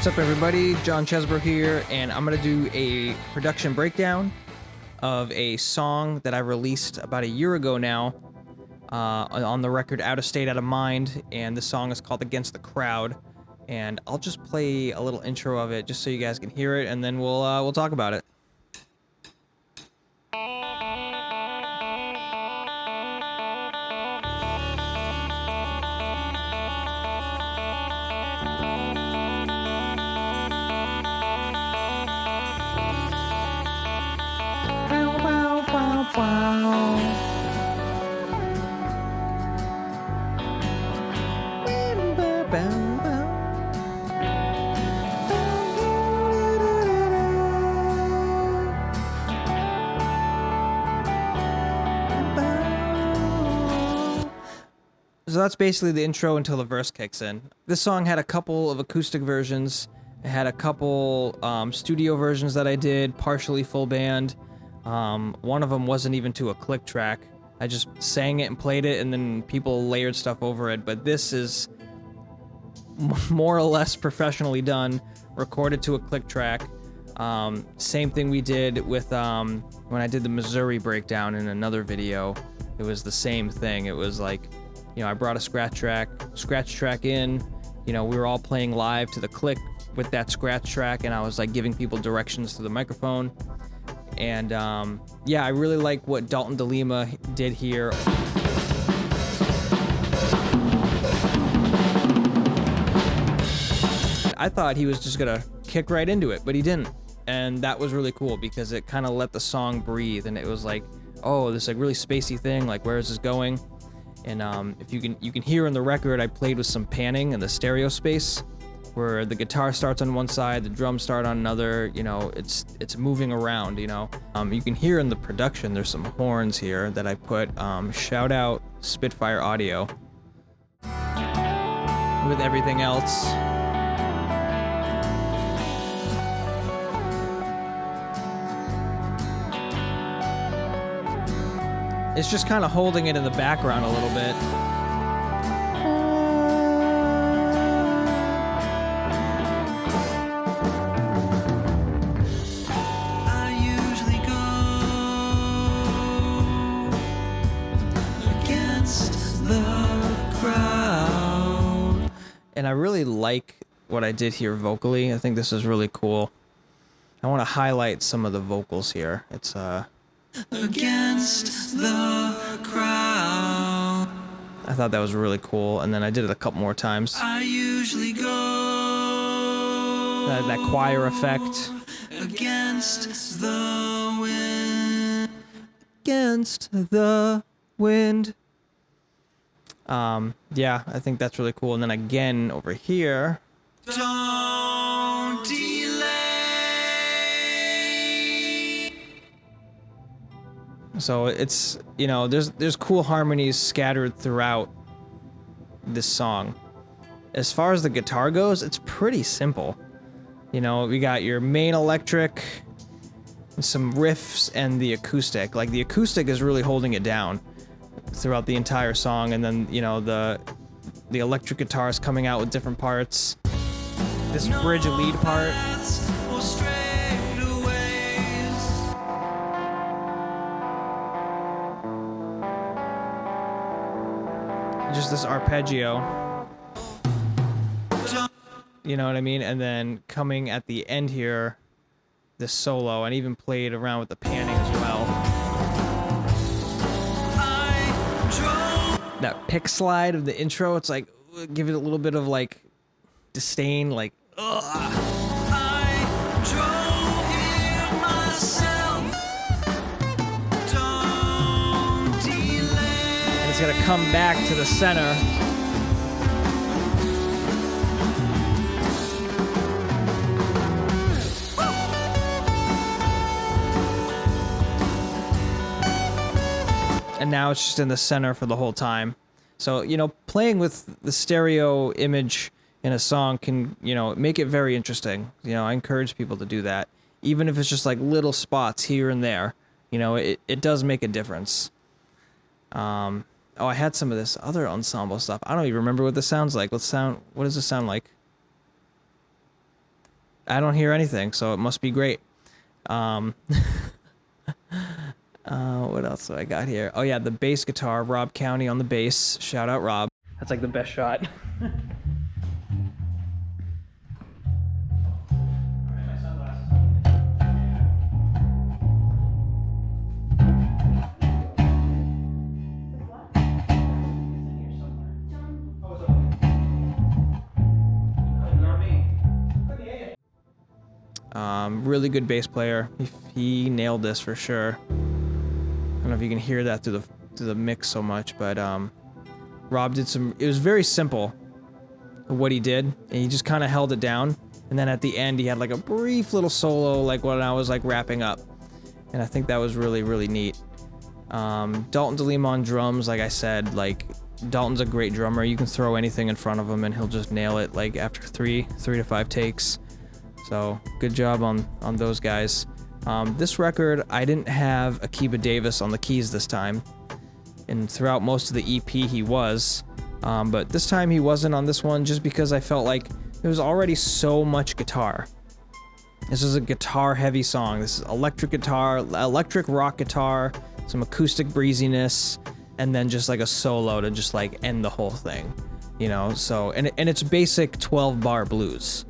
What's up, everybody? John Chesbrough here, and I'm going to do a production breakdown of a song that I released about a year ago now on the record Outta State Outta Mind, and the song is called Against the Crowd. And I'll just play a little intro of it just so you guys can hear it, and then we'll talk about it. So that's basically the intro until the verse kicks in. This song had a couple of acoustic versions. It had a couple studio versions that I did, partially full band. One of them wasn't even to a click track. I just sang it and played it, and then people layered stuff over it. But this is more or less professionally done, recorded to a click track. Same thing we did with when I did the Missouri breakdown in another video. It was the same thing. It was like, you know, I brought a scratch track in. You know, we were all playing live to the click with that scratch track, and I was like giving people directions to the microphone. And yeah, I really like what Dalton DeLima did here. I thought he was just gonna kick right into it, but he didn't. And that was really cool because it kind of let the song breathe, and it was like, oh, this like really spacey thing, like where is this going? And if you can hear in the record, I played with some panning in the stereo space, where the guitar starts on one side, the drums start on another. You know, it's moving around. You know, you can hear in the production there's some horns here that I put. Shout out Spitfire Audio. With everything else, it's just kind of holding it in the background a little bit. I usually go against the crowd. And I really like what I did here vocally. I think this is really cool. I want to highlight some of the vocals here. It's Against the crowd. I thought that was really cool, and then I did it a couple more times. I usually go That choir effect. against the wind. Against the wind. Yeah, I think that's really cool. And then again over here. Don't delay. So it's, you know, there's cool harmonies scattered throughout this song. As far as the guitar goes, it's pretty simple. You know, we got your main electric, some riffs, and the acoustic. Like, the acoustic is really holding it down throughout the entire song, and then, you know, the electric guitar is coming out with different parts. This bridge lead part. Just this arpeggio. You know what I mean? And then coming at the end here, this solo, and even played around with the panning as well. That pick slide of the intro, it's like, give it a little bit of like disdain, like, ugh. I drove here myself. Don't delay. And it's gonna come back to the center. And now it's just in the center for the whole time. So, you know, playing with the stereo image in a song can, you know, make it very interesting. You know, I encourage people to do that. Even if it's just like little spots here and there, you know, it does make a difference. Oh, I had some of this other ensemble stuff. I don't even remember what this sounds like. What does this sound like? I don't hear anything, so it must be great. What else do I got here? Oh yeah, the bass guitar, Rob County on the bass. Shout out Rob. That's like the best shot. Really good bass player. He nailed this for sure. I don't know if you can hear that through the mix so much, but Rob did some. It was very simple what he did, and he just kind of held it down. And then at the end, he had like a brief little solo, like when I was like wrapping up, and I think that was really, really neat. Dalton DeLima on drums, like I said, like Dalton's a great drummer. You can throw anything in front of him, and he'll just nail it. Like after three to five takes. So good job on those guys. This record, I didn't have Akiba Davis on the keys this time, and throughout most of the EP he was, but this time he wasn't on this one just because I felt like there was already so much guitar. This is a guitar-heavy song. This is electric guitar, electric rock guitar, some acoustic breeziness, and then just like a solo to just like end the whole thing, you know. So and it's basic 12-bar blues.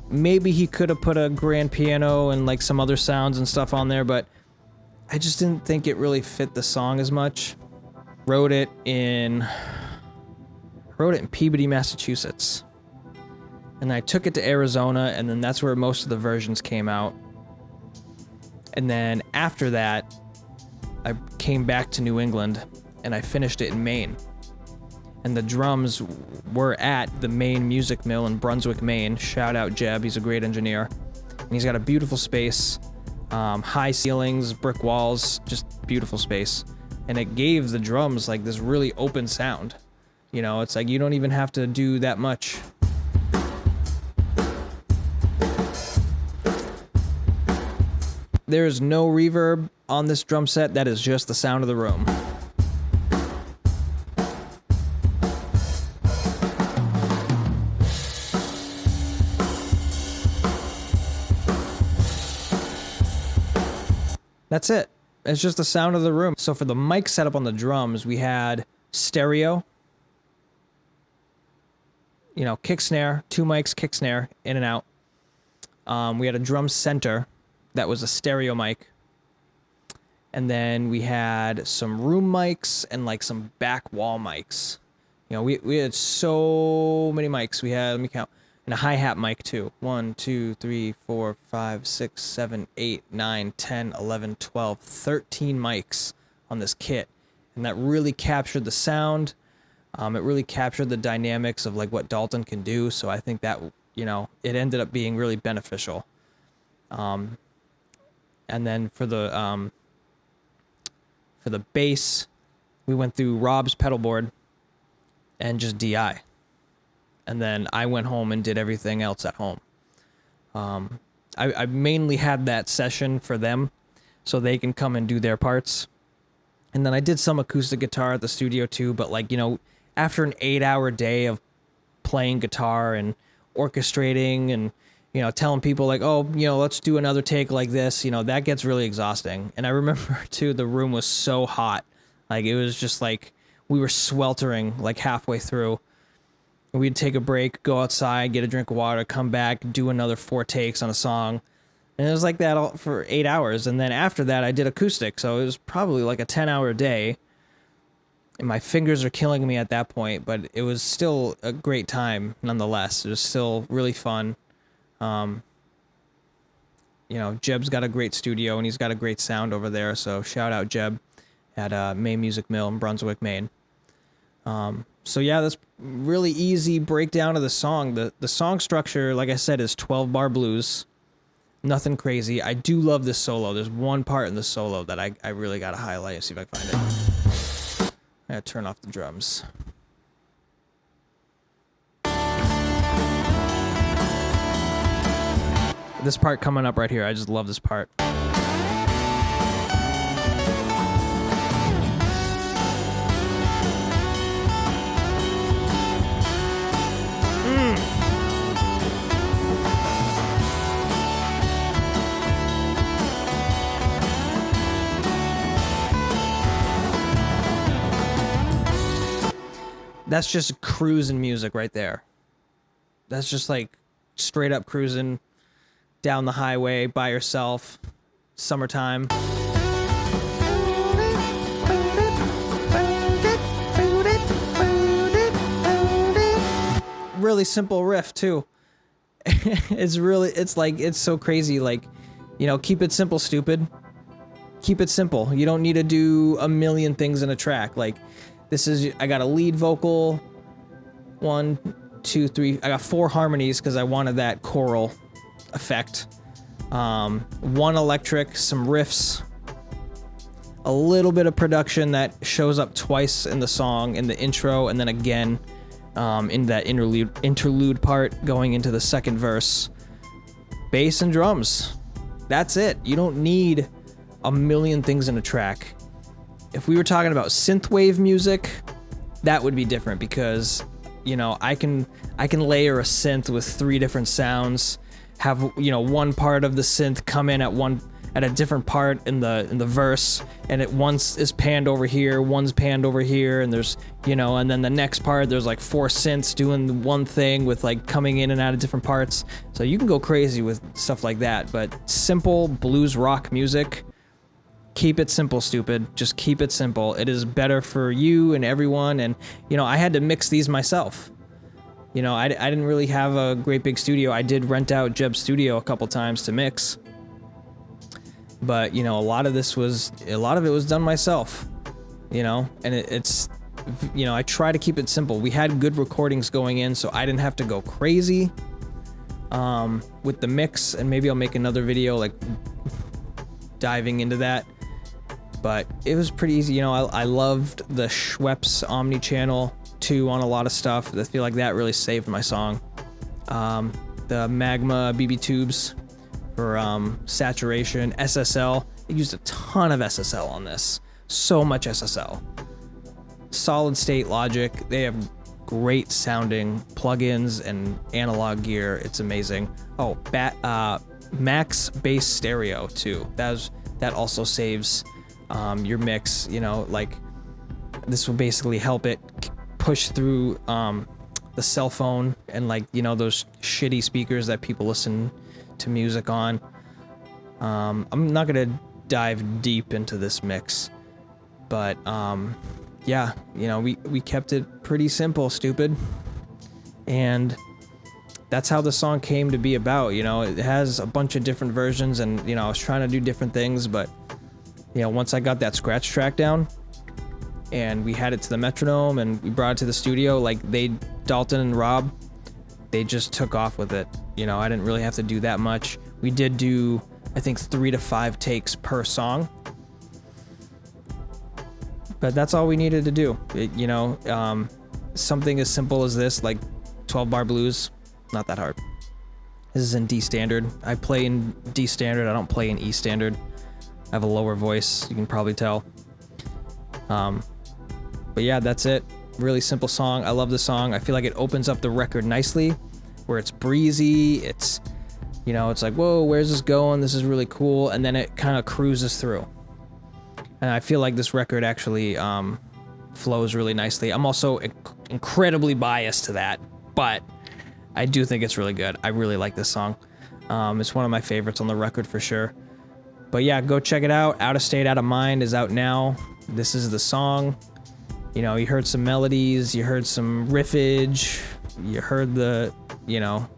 Maybe he could have put a grand piano and like some other sounds and stuff on there, but I just didn't think it really fit the song as much. Wrote it in Peabody, Massachusetts. And I took it to Arizona, and then that's where most of the versions came out. And then after that, I came back to New England and I finished it in Maine. And the drums were at the Maine Music Mill in Brunswick, Maine. Shout out Jeb, he's a great engineer. And he's got a beautiful space, high ceilings, brick walls, just beautiful space. And it gave the drums like this really open sound. You know, it's like you don't even have to do that much. There is no reverb on this drum set. That is just the sound of the room. That's it. It's just the sound of the room. So for the mic setup on the drums, we had stereo, you know, kick snare, 2 mics, kick snare, in and out. We had a drum center that was a stereo mic. And then we had some room mics and like some back wall mics. You know, we had so many mics. We had, let me count, and a hi-hat mic too. 1, 2, 3, 4, 5, 6, 7, 8, 9, 10, 11, 12, 13 mics on this kit. And that really captured the sound. It really captured the dynamics of like what Dalton can do. So I think that, you know, it ended up being really beneficial. And then for the bass, we went through Rob's pedal board and just DI. And then I went home and did everything else at home. I mainly had that session for them so they can come and do their parts. And then I did some acoustic guitar at the studio too, but like, you know, after an 8-hour day of playing guitar and orchestrating and, you know, telling people like, oh, you know, let's do another take like this, you know, that gets really exhausting. And I remember too, the room was so hot. Like it was just like, we were sweltering like halfway through. We'd take a break, go outside, get a drink of water, come back, do another 4 takes on a song. And it was like that all for 8 hours. And then after that, I did acoustic. So it was probably like a 10-hour day. And my fingers are killing me at that point, but it was still a great time nonetheless. It was still really fun. You know, Jeb's got a great studio and he's got a great sound over there. So shout out Jeb at Maine Music Mill in Brunswick, Maine. So yeah, that's really easy breakdown of the song. The song structure, like I said, is 12-bar blues. Nothing crazy. I do love this solo. There's one part in the solo that I really got to highlight. See if I can find it. I gotta turn off the drums. This part coming up right here, I just love this part. That's just cruising music right there. That's just like straight up cruising down the highway by yourself, summertime. Really simple riff too. It's so crazy. Like, you know, keep it simple, stupid. Keep it simple. You don't need to do a million things in a track. Like, I got a lead vocal, 1, 2, 3. I got 4 harmonies because I wanted that choral effect. 1 electric, some riffs, a little bit of production that shows up twice in the song, in the intro, and then again in that interlude part going into the second verse. Bass and drums. That's it. You don't need a million things in a track. If we were talking about synthwave music, that would be different because, you know, I can layer a synth with 3 different sounds, have, you know, one part of the synth come in at a different part in the verse, and it once is panned over here, one's panned over here, and there's, you know, and then the next part there's like 4 synths doing one thing with like coming in and out of different parts. So you can go crazy with stuff like that, but simple blues rock music, keep it simple, stupid. Just keep it simple. It is better for you and everyone. And, you know, I had to mix these myself. You know, I didn't really have a great big studio. I did rent out Jeb's studio a couple times to mix. But, you know, a lot of it was done myself, you know, and it's, you know, I try to keep it simple. We had good recordings going in, so I didn't have to go crazy with the mix, and maybe I'll make another video like diving into that. But it was pretty easy. You know, I loved the Schweppes Omni channel too on a lot of stuff. I feel like that really saved my song. The Magma BB tubes for saturation, SSL. I used a ton of SSL on this. So much SSL. Solid state Logic. They have great sounding plugins and analog gear. It's amazing. Oh, Max Bass Stereo too. That also saves your mix. You know, like this will basically help it push through the cell phone and, like, you know, those shitty speakers that people listen to music on. I'm not gonna dive deep into this mix, but yeah, you know, we kept it pretty simple, stupid, and that's how the song came to be about. You know, it has a bunch of different versions, and, you know, I was trying to do different things, but, you know, once I got that scratch track down and we had it to the metronome and we brought it to the studio, like, Dalton and Rob, they just took off with it. You know, I didn't really have to do that much. We did do, I think, 3 to 5 takes per song, but that's all we needed to do. You know, something as simple as this, like 12-bar blues, not that hard. This is in D standard. I play in D standard. I don't play in E standard. I have a lower voice, you can probably tell. But yeah, that's it. Really simple song. I love the song. I feel like it opens up the record nicely, where it's breezy. It's, you know, it's like, whoa, where's this going? This is really cool. And then it kind of cruises through. And I feel like this record actually flows really nicely. I'm also incredibly biased to that, but I do think it's really good. I really like this song. It's one of my favorites on the record for sure. But yeah, go check it out. Outta State Outta Mind is out now. This is the song. You know, you heard some melodies, you heard some riffage, you heard the, you know,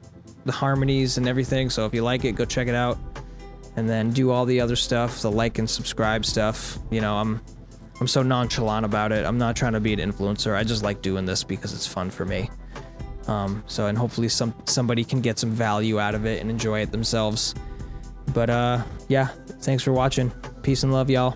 the harmonies and everything. So if you like it, go check it out. And then do all the other stuff, the like and subscribe stuff. You know, I'm so nonchalant about it. I'm not trying to be an influencer. I just like doing this because it's fun for me. And hopefully somebody can get some value out of it and enjoy it themselves. But yeah, thanks for watching. Peace and love, y'all.